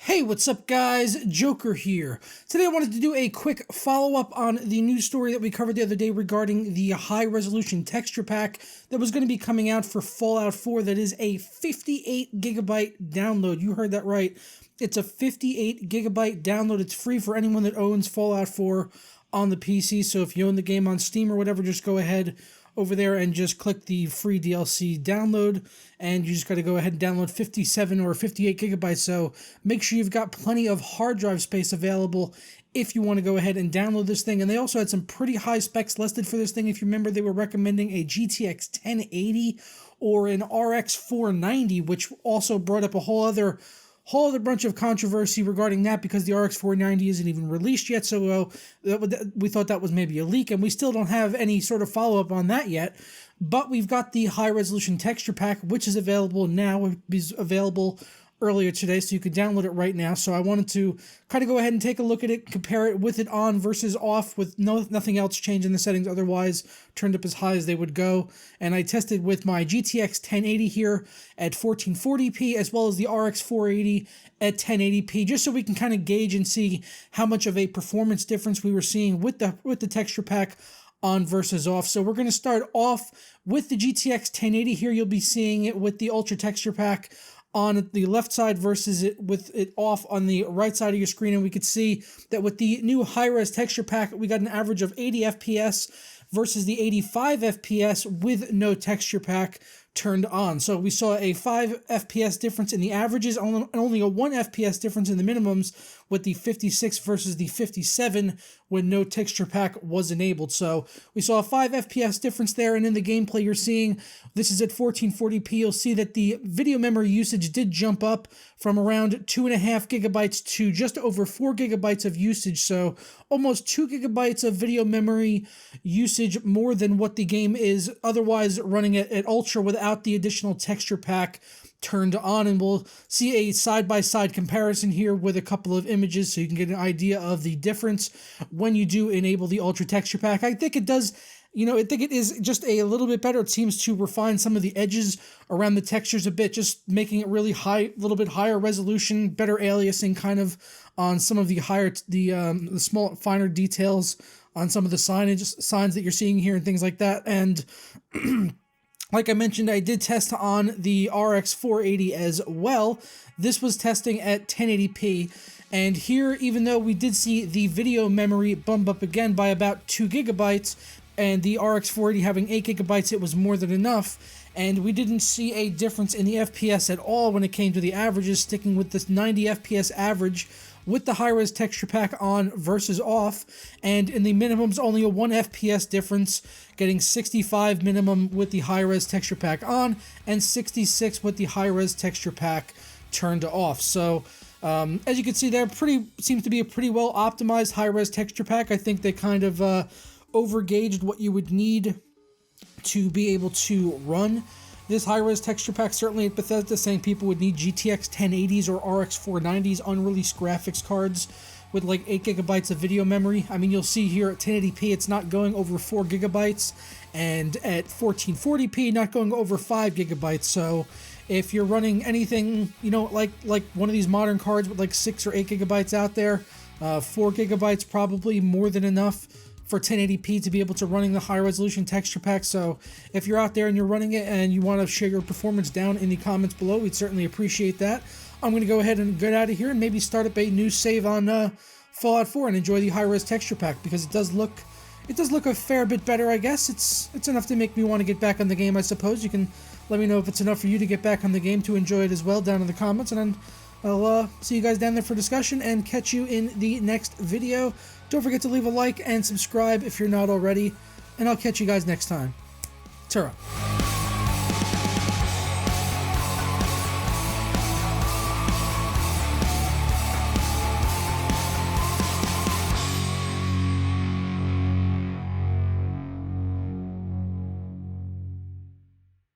Hey, what's up guys? Joker here. Today I wanted to do a quick follow-up on the news story that we covered the other day regarding the high-resolution texture pack that was going to be coming out for Fallout 4 that is a 58 gigabyte download. You heard that right. It's a 58 gigabyte download. It's free for anyone that owns Fallout 4 on the PC, so if you own the game on Steam or whatever, just go ahead over there and just click the free DLC download, and you just got to go ahead and download 57 or 58 gigabytes. So make sure you've got plenty of hard drive space available if you want to go ahead and download this thing. And they also had some pretty high specs listed for this thing. If you remember, they were recommending a GTX 1080 or an RX 490, which also brought up a whole other bunch of controversy regarding that because the RX 490 isn't even released yet, so we thought that was maybe a leak, and we still don't have any sort of follow-up on that yet. But we've got the high-resolution texture pack, which is available now. It was available earlier today, so you could download it right now. So I wanted to kind of go ahead and take a look at it, compare it with it on versus off with nothing else changing the settings otherwise, turned up as high as they would go. And I tested with my GTX 1080 here at 1440p as well as the RX 480 at 1080p, just so we can kind of gauge and see how much of a performance difference we were seeing with the texture pack on versus off. So we're going to start off with the GTX 1080 here. You'll be seeing it with the Ultra texture pack on the left side versus it with it off on the right side of your screen, and we could see that with the new high-res texture pack, we got an average of 80 FPS versus the 85 FPS with no texture pack turned on. So we saw a 5 FPS difference in the averages, only a 1 FPS difference in the minimums with the 56 versus the 57 when no texture pack was enabled. So we saw a 5 FPS difference there, and in the gameplay you're seeing, this is at 1440p, you'll see that the video memory usage did jump up from around 2.5 gigabytes to just over 4 gigabytes of usage, so almost 2 gigabytes of video memory usage more than what the game is otherwise running at Ultra without the additional texture pack turned on. And we'll see a side-by-side comparison here with a couple of images so you can get an idea of the difference when you do enable the Ultra texture pack. I think it does, I think it is just a little bit better. It seems to refine some of the edges around the textures a bit, just making it really high, a little bit higher resolution, better aliasing kind of on some of the higher, the small, finer details on some of the signs that you're seeing here and things like that. And like I mentioned, I did test on the RX 480 as well. This was testing at 1080p. And here, even though we did see the video memory bump up again by about 2 gigabytes, and the RX 480 having 8 gigabytes, it was more than enough. And we didn't see a difference in the FPS at all when it came to the averages, sticking with this 90 FPS average with the high-res texture pack on versus off, and in the minimums only a 1 FPS difference, getting 65 minimum with the high-res texture pack on and 66 with the high-res texture pack turned off. So as you can see there, seems to be a pretty well optimized high-res texture pack. I think they kind of overgauged what you would need to be able to run this high-res texture pack. Certainly at Bethesda, saying people would need GTX 1080s or RX 490s unreleased graphics cards with like 8 gigabytes of video memory. I mean, you'll see here at 1080p, it's not going over 4 gigabytes, and at 1440p, not going over 5 gigabytes. So if you're running anything, like one of these modern cards with like 6 or 8 gigabytes out there, 4 gigabytes probably more than enough for 1080p to be able to running the high resolution texture pack. So if you're out there and you're running it and you want to share your performance down in the comments below, we'd certainly appreciate that. I'm going to go ahead and get out of here and maybe start up a new save on Fallout 4 and enjoy the high res texture pack, because it does look a fair bit better, I guess. It's enough to make me want to get back on the game, I suppose. You can let me know if it's enough for you to get back on the game to enjoy it as well down in the comments, and then I'll see you guys down there for discussion and catch you in the next video. Don't forget to leave a like and subscribe if you're not already, and I'll catch you guys next time. Ta-ra.